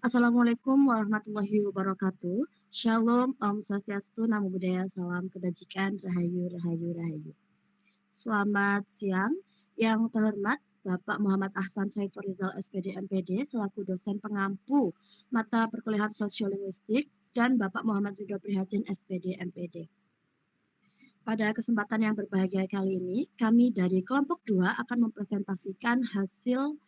Assalamualaikum warahmatullahi wabarakatuh. Shalom, Om Swastiastu, Namo Buddhaya, Salam Kebajikan, Rahayu, Rahayu, Rahayu. Selamat siang, yang terhormat Bapak Muhammad Ahsan Saiful Rizal SPD MPD selaku dosen pengampu mata perkuliahan sosiolinguistik dan Bapak Muhammad Ridho Prihatin SPD MPD. Pada kesempatan yang berbahagia kali ini, kami dari kelompok 2 akan mempresentasikan hasil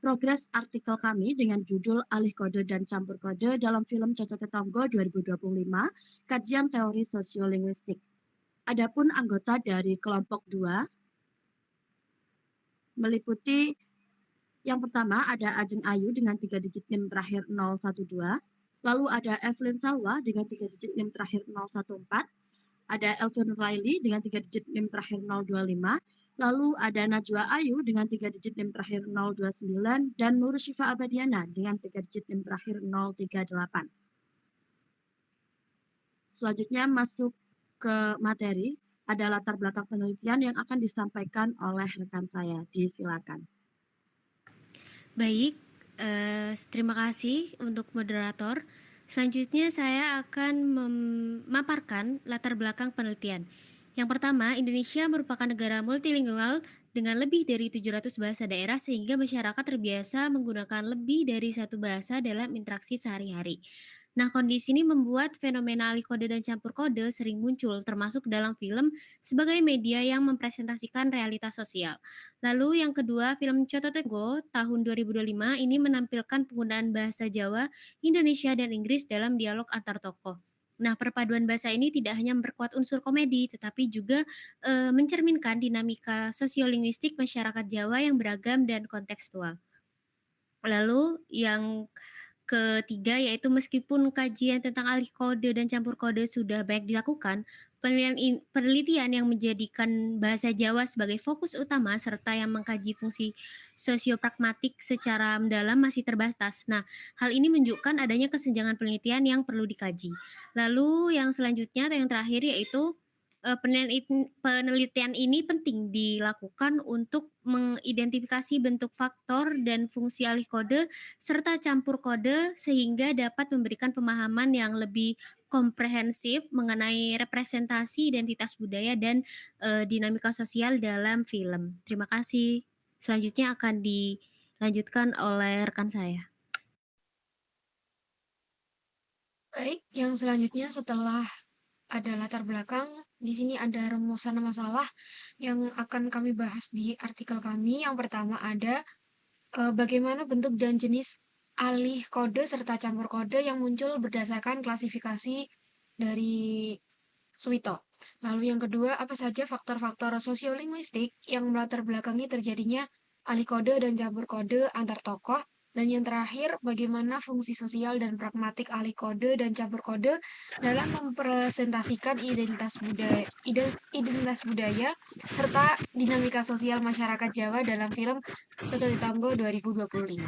progres artikel kami dengan judul Alih Kode dan Campur Kode dalam film Cocote Tonggo 2025, Kajian Teori Sosiolinguistik. Adapun anggota dari kelompok 2 meliputi yang pertama ada Ajeng Ayu dengan 3 digit NIM terakhir 012, lalu ada Evelyn Salwa dengan 3 digit NIM terakhir 014, ada Elvin Riley dengan 3 digit NIM terakhir 025, lalu ada Najwa Ayu dengan 3 digit NIM terakhir 029, dan Nur Syifa Abadiana dengan 3 digit NIM terakhir 038. Selanjutnya masuk ke materi, ada latar belakang penelitian yang akan disampaikan oleh rekan saya. Disilakan. Baik, terima kasih untuk moderator. Selanjutnya saya akan memaparkan latar belakang penelitian. Yang pertama, Indonesia merupakan negara multilingual dengan lebih dari 700 bahasa daerah sehingga masyarakat terbiasa menggunakan lebih dari satu bahasa dalam interaksi sehari-hari. Nah, kondisi ini membuat fenomena alih kode dan campur kode sering muncul, termasuk dalam film sebagai media yang mempresentasikan realitas sosial. Lalu yang kedua, film Cocote Tonggo tahun 2025 ini menampilkan penggunaan bahasa Jawa, Indonesia, dan Inggris dalam dialog antar tokoh. Nah, perpaduan bahasa ini tidak hanya memperkuat unsur komedi, tetapi juga mencerminkan dinamika sosiolinguistik masyarakat Jawa yang beragam dan kontekstual. Lalu yang ketiga yaitu meskipun kajian tentang alih kode dan campur kode sudah banyak dilakukan, penelitian yang menjadikan bahasa Jawa sebagai fokus utama serta yang mengkaji fungsi sosiopragmatik secara mendalam masih terbatas. Nah, hal ini menunjukkan adanya kesenjangan penelitian yang perlu dikaji. Lalu yang selanjutnya atau yang terakhir yaitu penelitian ini penting dilakukan untuk mengidentifikasi bentuk faktor dan fungsi alih kode serta campur kode sehingga dapat memberikan pemahaman yang lebih komprehensif mengenai representasi identitas budaya dan dinamika sosial dalam film. Terima kasih. Selanjutnya akan dilanjutkan oleh rekan saya. Baik, yang selanjutnya setelah ada latar belakang, di sini ada rumusan masalah yang akan kami bahas di artikel kami. Yang pertama ada bagaimana bentuk dan jenis alih kode serta campur kode yang muncul berdasarkan klasifikasi dari Suwito. Lalu yang kedua, apa saja faktor-faktor sosiolinguistik yang melatar belakangi terjadinya alih kode dan campur kode antar tokoh. Dan yang terakhir, bagaimana fungsi sosial dan pragmatik alih kode dan campur kode dalam mempresentasikan identitas budaya serta dinamika sosial masyarakat Jawa dalam film Cocote Tonggo 2025.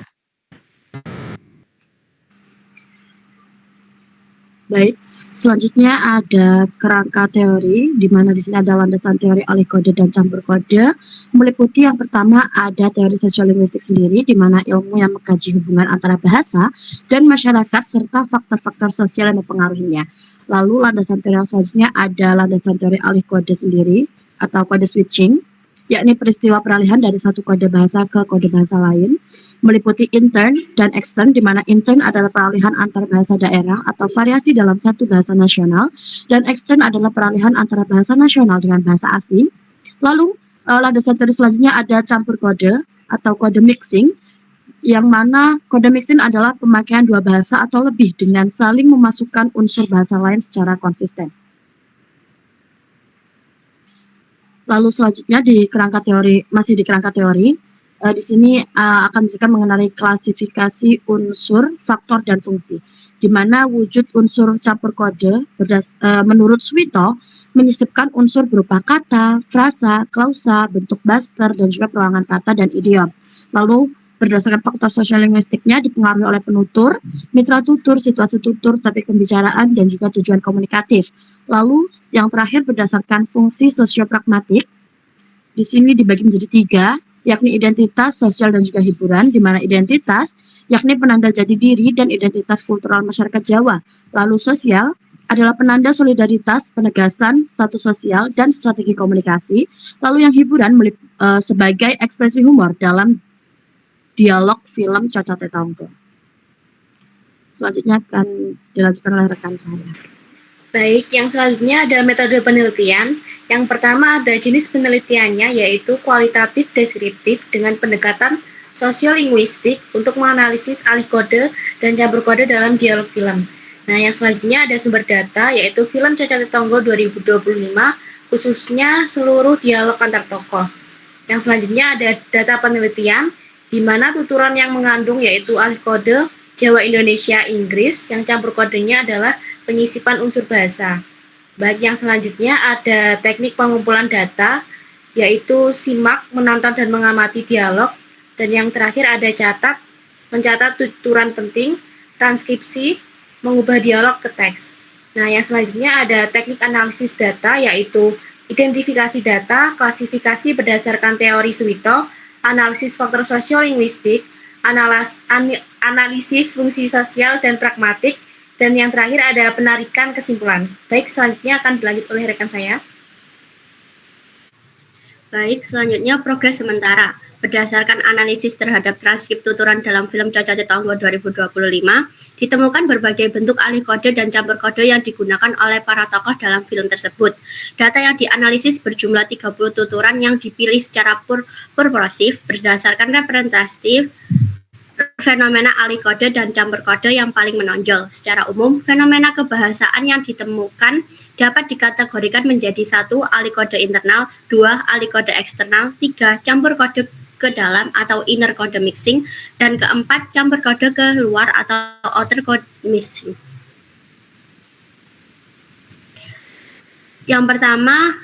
Baik, selanjutnya ada kerangka teori, di mana di sini ada landasan teori alih kode dan campur kode. Meliputi yang pertama ada teori sosiolinguistik sendiri, di mana ilmu yang mengkaji hubungan antara bahasa dan masyarakat serta faktor-faktor sosial yang mempengaruhinya. Lalu landasan teori yang selanjutnya ada landasan teori alih kode sendiri atau kode switching, yakni peristiwa peralihan dari satu kode bahasa ke kode bahasa lain. Meliputi intern dan extern, di mana intern adalah peralihan antar bahasa daerah atau variasi dalam satu bahasa nasional, dan extern adalah peralihan antara bahasa nasional dengan bahasa asing. Lalu landasan teori selanjutnya ada campur kode atau kode mixing, yang mana kode mixing adalah pemakaian dua bahasa atau lebih dengan saling memasukkan unsur bahasa lain secara konsisten. Lalu selanjutnya masih di kerangka teori, di sini akan menjelaskan mengenai klasifikasi unsur, faktor, dan fungsi, di mana wujud unsur campur kode menurut Suwito menyisipkan unsur berupa kata, frasa, klausa, bentuk baster, dan juga perulangan kata dan idiom. Lalu berdasarkan faktor sosiolinguistiknya dipengaruhi oleh penutur, mitra tutur, situasi tutur, topik pembicaraan, dan juga tujuan komunikatif. Lalu yang terakhir berdasarkan fungsi sosiopragmatik, di sini dibagi menjadi 3, yakni identitas, sosial, dan juga hiburan, di mana identitas yakni penanda jati diri dan identitas kultural masyarakat Jawa. Lalu sosial adalah penanda solidaritas, penegasan status sosial, dan strategi komunikasi. Lalu yang hiburan sebagai ekspresi humor dalam dialog film Cocote Tonggo. Selanjutnya akan dilanjutkan oleh rekan saya. Baik, yang selanjutnya ada metode penelitian. Yang pertama ada jenis penelitiannya yaitu kualitatif deskriptif dengan pendekatan sosiolinguistik untuk menganalisis alih kode dan campur kode dalam dialog film. Nah, yang selanjutnya ada sumber data yaitu film Cocote Tonggo 2025 khususnya seluruh dialog antar tokoh. Yang selanjutnya ada data penelitian di mana tuturan yang mengandung yaitu alih kode Jawa, Indonesia, Inggris yang campur kodenya adalah penyisipan unsur bahasa. Baik, yang selanjutnya ada teknik pengumpulan data, yaitu simak, menonton, dan mengamati dialog. Dan yang terakhir ada mencatat tuturan penting, transkripsi, mengubah dialog ke teks. Nah, yang selanjutnya ada teknik analisis data, yaitu identifikasi data, klasifikasi berdasarkan teori Suwito, analisis faktor sosiolinguistik, analisis fungsi sosial dan pragmatik, dan yang terakhir ada penarikan kesimpulan. Baik, selanjutnya akan dilanjut oleh rekan saya. Baik, selanjutnya progres sementara. Berdasarkan analisis terhadap transkrip tuturan dalam film Cocote Tonggo 2025, ditemukan berbagai bentuk alih kode dan campur kode yang digunakan oleh para tokoh dalam film tersebut. Data yang dianalisis berjumlah 30 tuturan yang dipilih secara purposif berdasarkan representatif fenomena alih kode dan campur kode yang paling menonjol. Secara umum, fenomena kebahasaan yang ditemukan dapat dikategorikan menjadi 1. Alih kode internal, 2. Alih kode eksternal, 3. Campur kode ke dalam atau inner code mixing, dan keempat, campur kode ke luar atau outer code mixing. Yang pertama,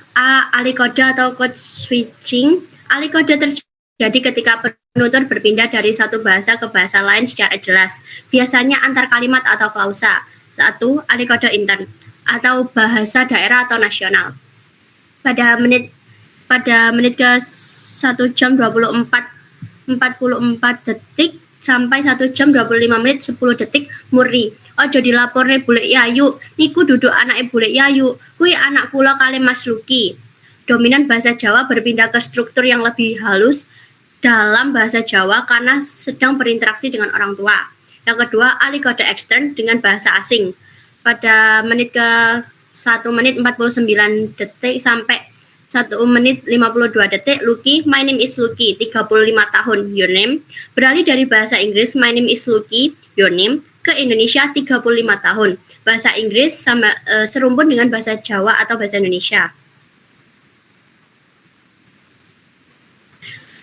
alih kode atau code switching. Alih kode terjadi ketika penutur berpindah dari satu bahasa ke bahasa lain secara jelas, biasanya antar kalimat atau klausa. 1. Alih kode intern atau bahasa daerah atau nasional. Pada menit ke 1 jam 44 detik sampai 1 jam 25 menit 10 detik murni. Ojo dilaporne Bulek Yayu, niku duduk anake Bulek Yayu, kuwi anak kula kali Mas Luki. Dominan bahasa Jawa berpindah ke struktur yang lebih halus dalam bahasa Jawa karena sedang berinteraksi dengan orang tua. Yang kedua, alih kode ekstern dengan bahasa asing. Pada menit ke 1 menit 49 detik sampai 1 menit 52 detik, Lucky, my name is Lucky, 35 tahun, your name. Beralih dari bahasa Inggris, my name is Lucky, your name, ke Indonesia 35 tahun. Bahasa Inggris sama serumpun dengan bahasa Jawa atau bahasa Indonesia.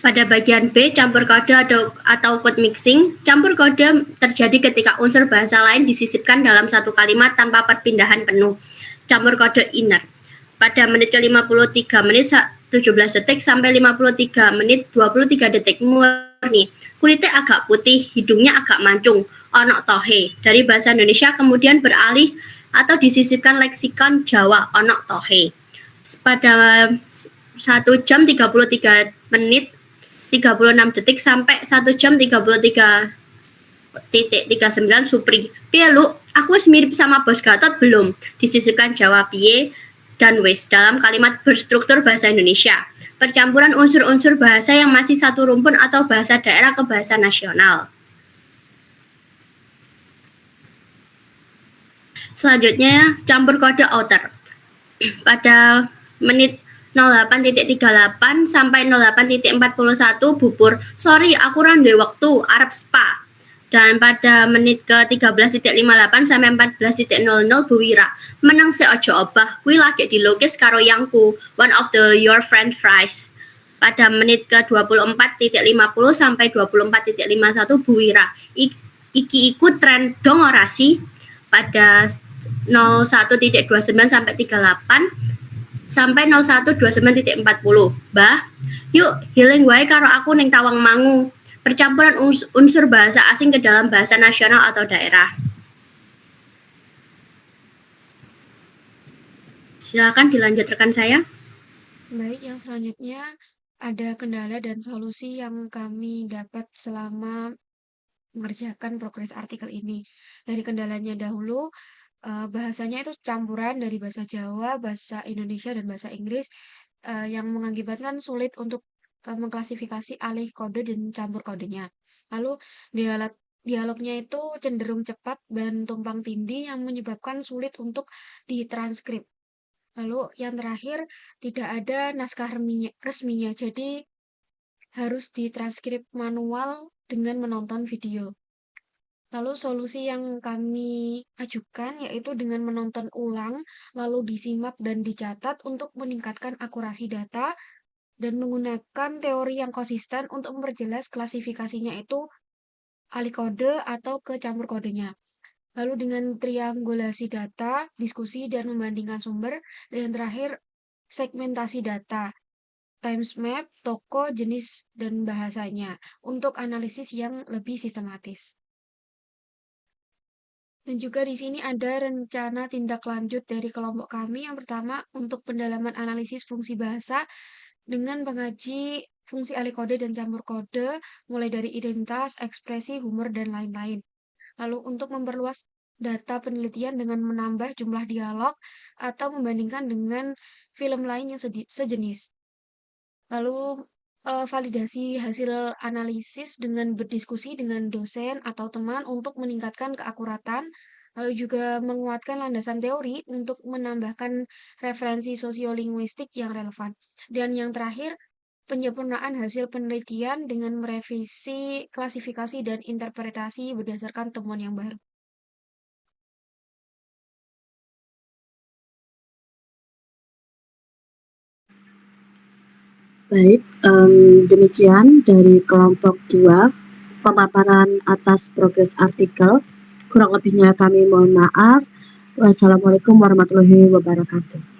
Pada bagian B, campur kode atau code mixing. Campur kode terjadi ketika unsur bahasa lain disisipkan dalam satu kalimat tanpa perpindahan penuh. Campur kode inner. Pada menit ke 53 menit 17 detik sampai 53 menit 23 detik murni. Kulitnya agak putih, hidungnya agak mancung, onok tohe. Dari bahasa Indonesia kemudian beralih atau disisipkan leksikon Jawa, onok tohe. Pada 1 jam 33 menit 36 detik sampai 1 jam 33 39 Supri. Piye lu, aku wis mirip sama Bos Gatot belum? Disisipkan Jawa piye dan wis dalam kalimat berstruktur bahasa Indonesia. Percampuran unsur-unsur bahasa yang masih satu rumpun atau bahasa daerah ke bahasa nasional. Selanjutnya, campur kode outer. Pada menit 08.38 sampai 08.41 bubur. Sorry, aku rande waktu Arab Spa. Dan pada menit ke 13.58 sampai 14.00 Bu Wira. Menang se ojo obah, kuwi lagi dilukis karo yangku, one of the your friend fries. Pada menit ke 24.50 sampai 24.51 Bu Wira. Iki ikut tren dong ora sih? Pada 01.29 sampai 38 sampai 01.29.40. Bah, yuk healing wae karo aku ning Tawangmangu. Percampuran unsur bahasa asing ke dalam bahasa nasional atau daerah. Silakan dilanjut rekan saya. Baik, yang selanjutnya ada kendala dan solusi yang kami dapat selama mengerjakan progres artikel ini. Dari kendalanya dahulu, bahasanya itu campuran dari bahasa Jawa, bahasa Indonesia, dan bahasa Inggris, yang mengakibatkan sulit untuk mengklasifikasi alih kode dan campur kodenya. Lalu dialog dialognya itu cenderung cepat dan tumpang tindih yang menyebabkan sulit untuk ditranskrip. Lalu yang terakhir, tidak ada naskah resminya, jadi harus ditranskrip manual dengan menonton video. Lalu solusi yang kami ajukan yaitu dengan menonton ulang, lalu disimak dan dicatat untuk meningkatkan akurasi data dan menggunakan teori yang konsisten untuk memperjelas klasifikasinya itu alih kode atau ke campur kodenya. Lalu dengan triangulasi data, diskusi dan membandingkan sumber, dan yang terakhir segmentasi data, times map, toko, jenis, dan bahasanya untuk analisis yang lebih sistematis. Dan juga di sini ada rencana tindak lanjut dari kelompok kami. Yang pertama, untuk pendalaman analisis fungsi bahasa dengan mengaji fungsi alih kode dan campur kode, mulai dari identitas, ekspresi, humor, dan lain-lain. Lalu untuk memperluas data penelitian dengan menambah jumlah dialog atau membandingkan dengan film lain yang sejenis. Lalu validasi hasil analisis dengan berdiskusi dengan dosen atau teman untuk meningkatkan keakuratan, lalu juga menguatkan landasan teori untuk menambahkan referensi sosiolinguistik yang relevan. Dan yang terakhir, penyempurnaan hasil penelitian dengan merevisi klasifikasi dan interpretasi berdasarkan temuan yang baru. Baik, demikian dari kelompok 2 pemaparan atas progres artikel. Kurang lebihnya kami mohon maaf. Wassalamualaikum warahmatullahi wabarakatuh.